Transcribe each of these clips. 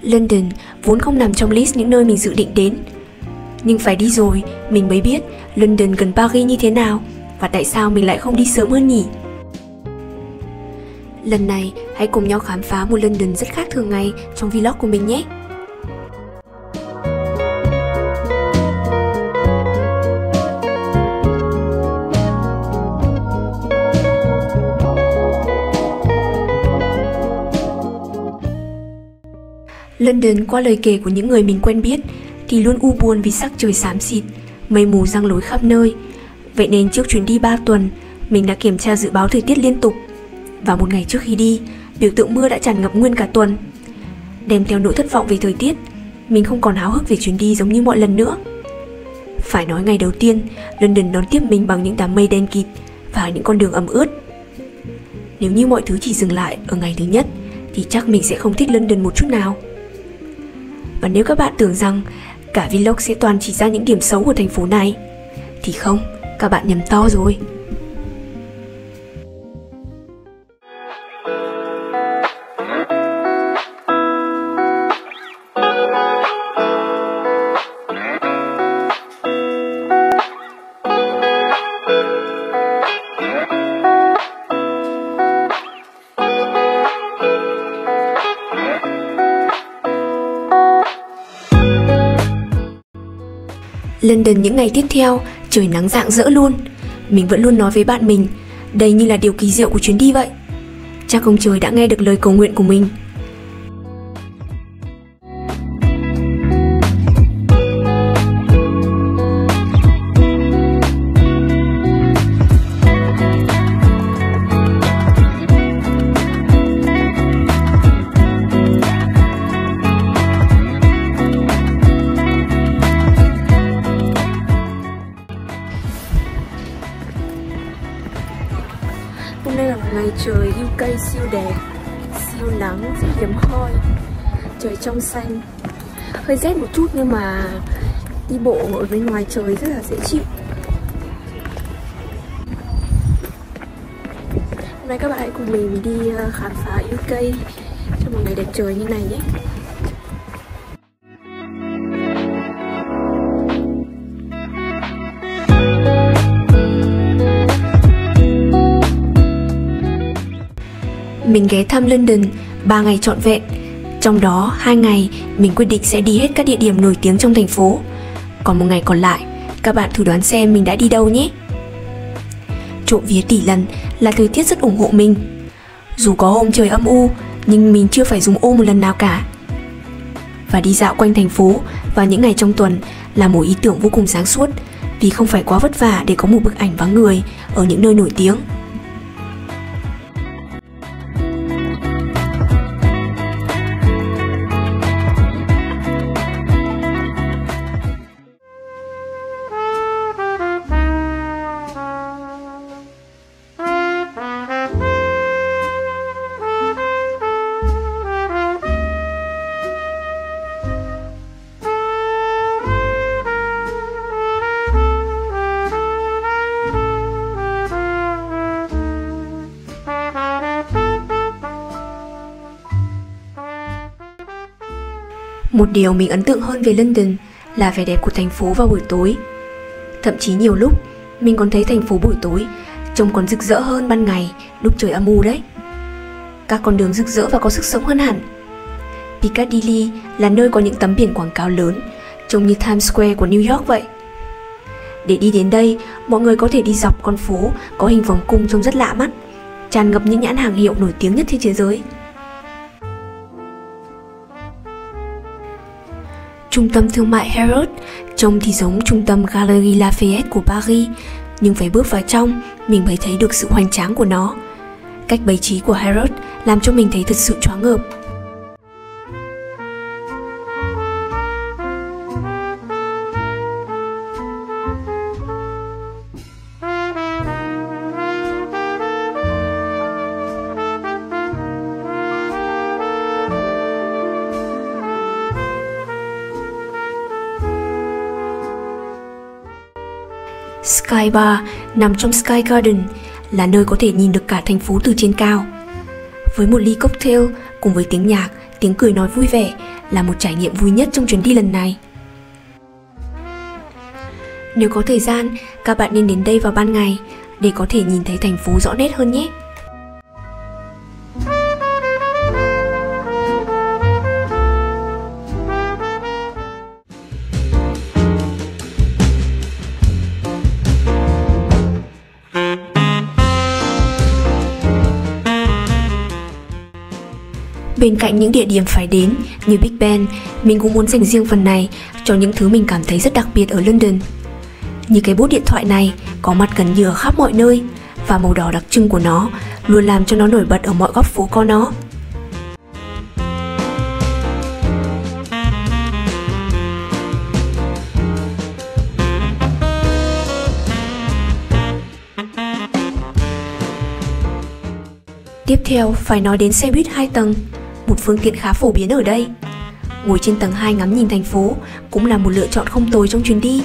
London vốn không nằm trong list những nơi mình dự định đến. Nhưng phải đi rồi, mình mới biết London gần Paris như thế nào và tại sao mình lại không đi sớm hơn nhỉ? Lần này, hãy cùng nhau khám phá một London rất khác thường ngày trong vlog của mình nhé! London, qua lời kể của những người mình quen biết, thì luôn u buồn vì sắc trời xám xịt, mây mù giăng lối khắp nơi. Vậy nên trước chuyến đi 3 tuần, mình đã kiểm tra dự báo thời tiết liên tục. Và một ngày trước khi đi, biểu tượng mưa đã tràn ngập nguyên cả tuần. Đem theo nỗi thất vọng về thời tiết, mình không còn háo hức về chuyến đi giống như mọi lần nữa. Phải nói ngày đầu tiên, London đón tiếp mình bằng những đám mây đen kịt và những con đường ẩm ướt. Nếu như mọi thứ chỉ dừng lại ở ngày thứ nhất, thì chắc mình sẽ không thích London một chút nào. Và nếu các bạn tưởng rằng cả vlog sẽ toàn chỉ ra những điểm xấu của thành phố này, thì không, các bạn nhầm to rồi. London những ngày tiếp theo, trời nắng rạng rỡ luôn. Mình vẫn luôn nói với bạn mình, đây như là điều kỳ diệu của chuyến đi vậy. Chắc ông trời đã nghe được lời cầu nguyện của mình. Hôm nay là một ngày trời UK siêu đẹp, siêu nắng, rất hiếm hoi. Trời trong xanh, hơi rét một chút nhưng mà đi bộ ở bên ngoài trời rất là dễ chịu. Hôm nay các bạn hãy cùng mình đi khám phá UK trong một ngày đẹp trời như này nhé. Mình ghé thăm London 3 ngày trọn vẹn. Trong đó 2 ngày mình quyết định sẽ đi hết các địa điểm nổi tiếng trong thành phố. Còn một ngày còn lại, các bạn thử đoán xem mình đã đi đâu nhé. Trộm vía tỷ lần là thời tiết rất ủng hộ mình. Dù có hôm trời âm u, nhưng mình chưa phải dùng ô một lần nào cả. Và đi dạo quanh thành phố vào những ngày trong tuần là một ý tưởng vô cùng sáng suốt, vì không phải quá vất vả để có một bức ảnh vắng người ở những nơi nổi tiếng. Một điều mình ấn tượng hơn về London là vẻ đẹp của thành phố vào buổi tối. Thậm chí nhiều lúc mình còn thấy thành phố buổi tối trông còn rực rỡ hơn ban ngày lúc trời âm u đấy. Các con đường rực rỡ và có sức sống hơn hẳn. Piccadilly là nơi có những tấm biển quảng cáo lớn, trông như Times Square của New York vậy. Để đi đến đây, mọi người có thể đi dọc con phố có hình vòng cung trông rất lạ mắt, tràn ngập những nhãn hàng hiệu nổi tiếng nhất trên thế giới. Trung tâm thương mại Harrods trông thì giống trung tâm Galeries Lafayette của Paris, nhưng phải bước vào trong mình mới thấy được sự hoành tráng của nó. Cách bày trí của Harrods làm cho mình thấy thật sự choáng ngợp. Sky Bar nằm trong Sky Garden là nơi có thể nhìn được cả thành phố từ trên cao. Với một ly cocktail cùng với tiếng nhạc tiếng cười nói vui vẻ là một trải nghiệm vui nhất trong chuyến đi lần này. Nếu có thời gian, các bạn nên đến đây vào ban ngày để có thể nhìn thấy thành phố rõ nét hơn nhé. Bên cạnh những địa điểm phải đến như Big Ben, mình cũng muốn dành riêng phần này cho những thứ mình cảm thấy rất đặc biệt ở London. Như cái bút điện thoại này có mặt gần như ở khắp mọi nơi, và màu đỏ đặc trưng của nó luôn làm cho nó nổi bật ở mọi góc phố có nó. Tiếp theo phải nói đến xe buýt 2 tầng, một phương tiện khá phổ biến ở đây. Ngồi trên tầng 2 ngắm nhìn thành phố cũng là một lựa chọn không tồi trong chuyến đi.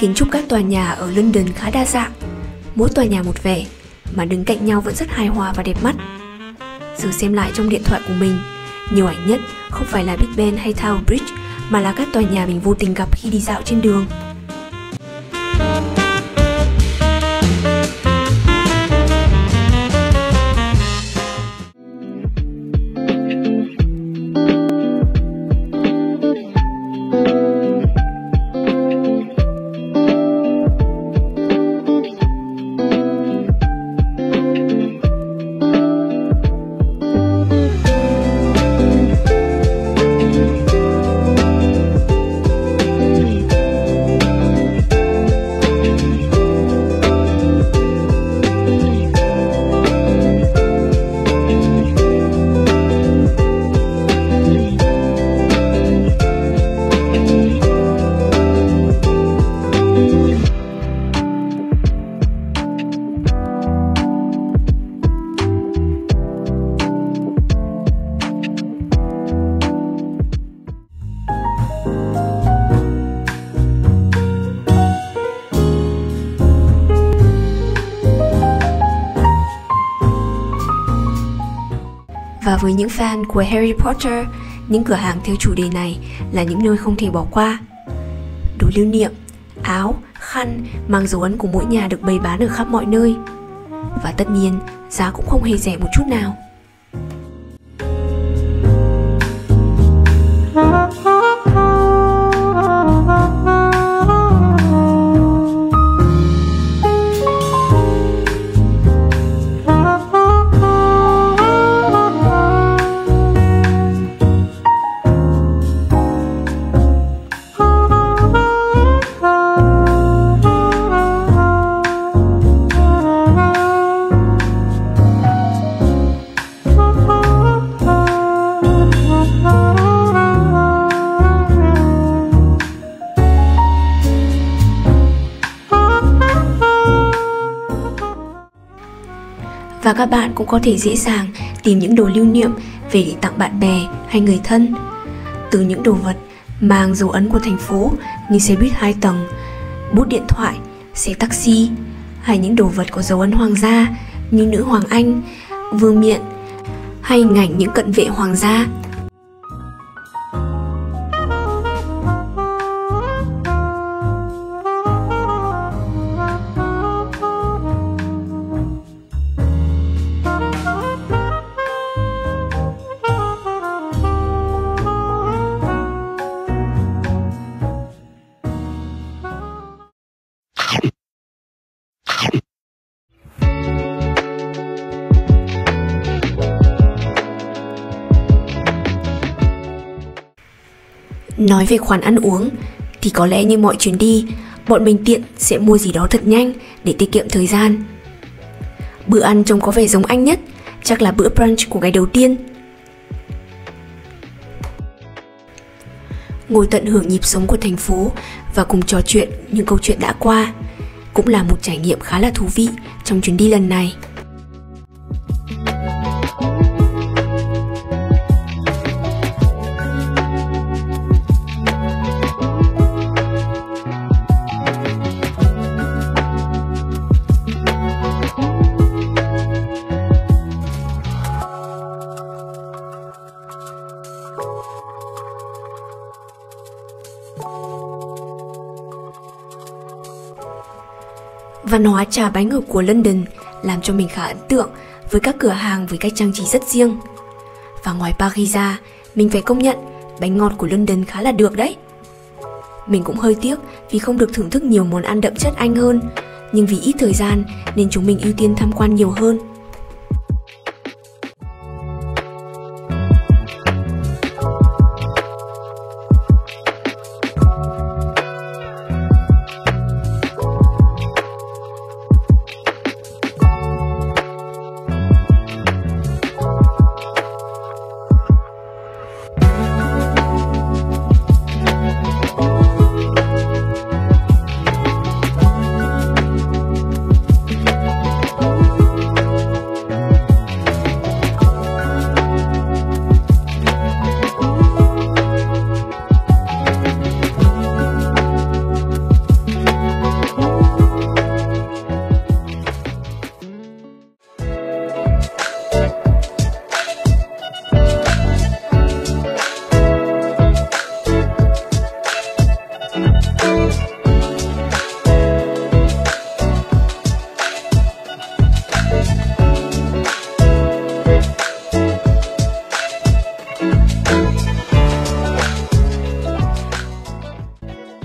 Kiến trúc các tòa nhà ở London khá đa dạng, mỗi tòa nhà một vẻ, mà đứng cạnh nhau vẫn rất hài hòa và đẹp mắt. Giờ xem lại trong điện thoại của mình, nhiều ảnh nhất không phải là Big Ben hay Tower Bridge, mà là các tòa nhà mình vô tình gặp khi đi dạo trên đường. Và với những fan của Harry Potter, những cửa hàng theo chủ đề này là những nơi không thể bỏ qua. Đồ lưu niệm, áo, khăn mang dấu ấn của mỗi nhà được bày bán ở khắp mọi nơi. Và tất nhiên, giá cũng không hề rẻ một chút nào. Và các bạn cũng có thể dễ dàng tìm những đồ lưu niệm về để tặng bạn bè hay người thân. Từ những đồ vật mang dấu ấn của thành phố như xe buýt 2 tầng, bút điện thoại, xe taxi, hay những đồ vật có dấu ấn hoàng gia như nữ hoàng Anh, vương miện, hay hình ảnh những cận vệ hoàng gia. Nói về khoản ăn uống thì có lẽ như mọi chuyến đi, bọn mình tiện sẽ mua gì đó thật nhanh để tiết kiệm thời gian. Bữa ăn trông có vẻ giống Anh nhất chắc là bữa brunch của ngày đầu tiên. ngồi tận hưởng nhịp sống của thành phố và cùng trò chuyện những câu chuyện đã qua. Cũng là một trải nghiệm khá là thú vị trong chuyến đi lần này. Văn hóa trà bánh ở của London làm cho mình khá ấn tượng với các cửa hàng với cách trang trí rất riêng. Và ngoài Paris ra, mình phải công nhận bánh ngọt của London khá là được đấy. Mình cũng hơi tiếc vì không được thưởng thức nhiều món ăn đậm chất Anh hơn, nhưng vì ít thời gian nên chúng mình ưu tiên tham quan nhiều hơn.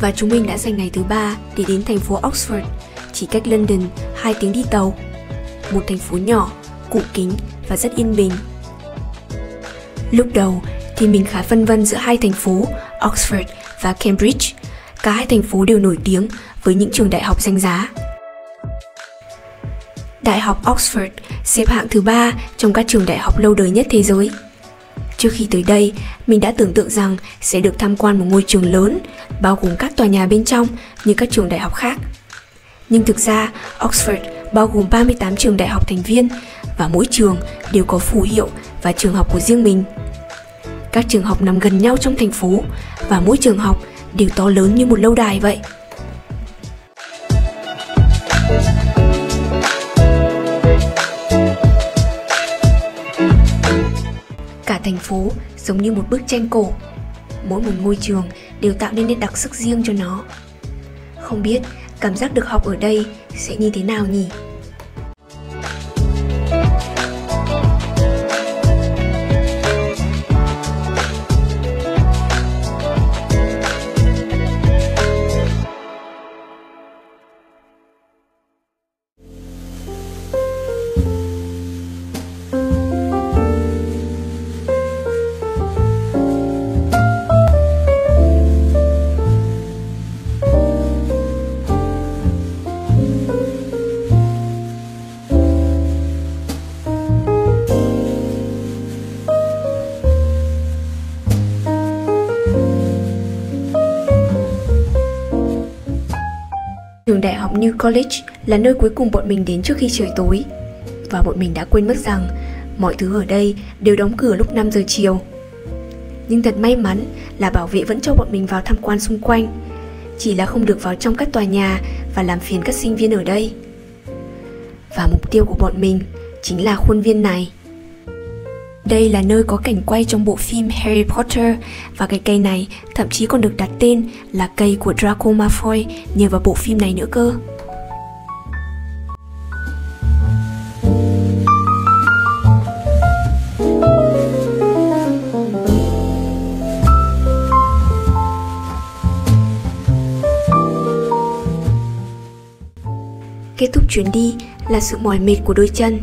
Và chúng mình đã dành ngày thứ 3 để đến thành phố Oxford, chỉ cách London 2 tiếng đi tàu. Một thành phố nhỏ, cũ kính và rất yên bình. Lúc đầu thì mình khá phân vân giữa hai thành phố Oxford và Cambridge. Cả hai thành phố đều nổi tiếng với những trường đại học danh giá. Đại học Oxford xếp hạng thứ 3 trong các trường đại học lâu đời nhất thế giới. Trước khi tới đây, mình đã tưởng tượng rằng sẽ được tham quan một ngôi trường lớn, bao gồm các tòa nhà bên trong như các trường đại học khác. Nhưng thực ra, Oxford bao gồm 38 trường đại học thành viên và mỗi trường đều có phù hiệu và trường học của riêng mình. Các trường học nằm gần nhau trong thành phố và mỗi trường học đều to lớn như một lâu đài vậy. Cả thành phố giống như một bức tranh cổ. Mỗi một ngôi trường đều tạo nên nét đặc sắc riêng cho nó. Không biết cảm giác được học ở đây sẽ như thế nào nhỉ? Trường đại học New College là nơi cuối cùng bọn mình đến trước khi trời tối. Và bọn mình đã quên mất rằng mọi thứ ở đây đều đóng cửa lúc 5 giờ chiều. Nhưng thật may mắn là bảo vệ vẫn cho bọn mình vào tham quan xung quanh, chỉ là không được vào trong các tòa nhà và làm phiền các sinh viên ở đây. Và mục tiêu của bọn mình chính là khuôn viên này. Đây là nơi có cảnh quay trong bộ phim Harry Potter và cái cây này thậm chí còn được đặt tên là cây của Draco Malfoy nhờ vào bộ phim này nữa cơ. Kết thúc chuyến đi là sự mỏi mệt của đôi chân.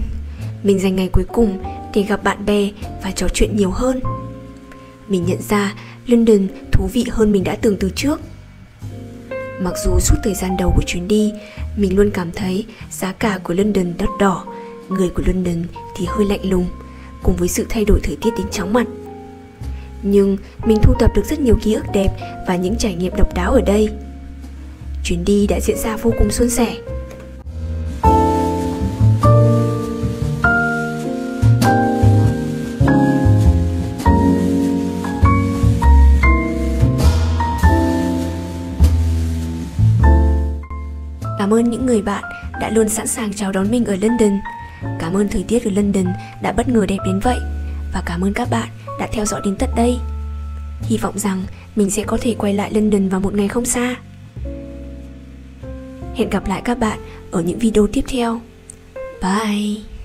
Mình dành ngày cuối cùng để gặp bạn bè và trò chuyện nhiều hơn. Mình nhận ra London thú vị hơn mình đã tưởng từ trước. Mặc dù suốt thời gian đầu của chuyến đi, mình luôn cảm thấy giá cả của London đắt đỏ, người của London thì hơi lạnh lùng, cùng với sự thay đổi thời tiết đến chóng mặt. nhưng mình thu thập được rất nhiều ký ức đẹp và những trải nghiệm độc đáo ở đây. Chuyến đi đã diễn ra vô cùng suôn sẻ. Cảm ơn những người bạn đã luôn sẵn sàng chào đón mình ở London. Cảm ơn thời tiết ở London đã bất ngờ đẹp đến vậy. Và cảm ơn các bạn đã theo dõi đến tận đây. Hy vọng rằng mình sẽ có thể quay lại London vào một ngày không xa. Hẹn gặp lại các bạn ở những video tiếp theo. Bye!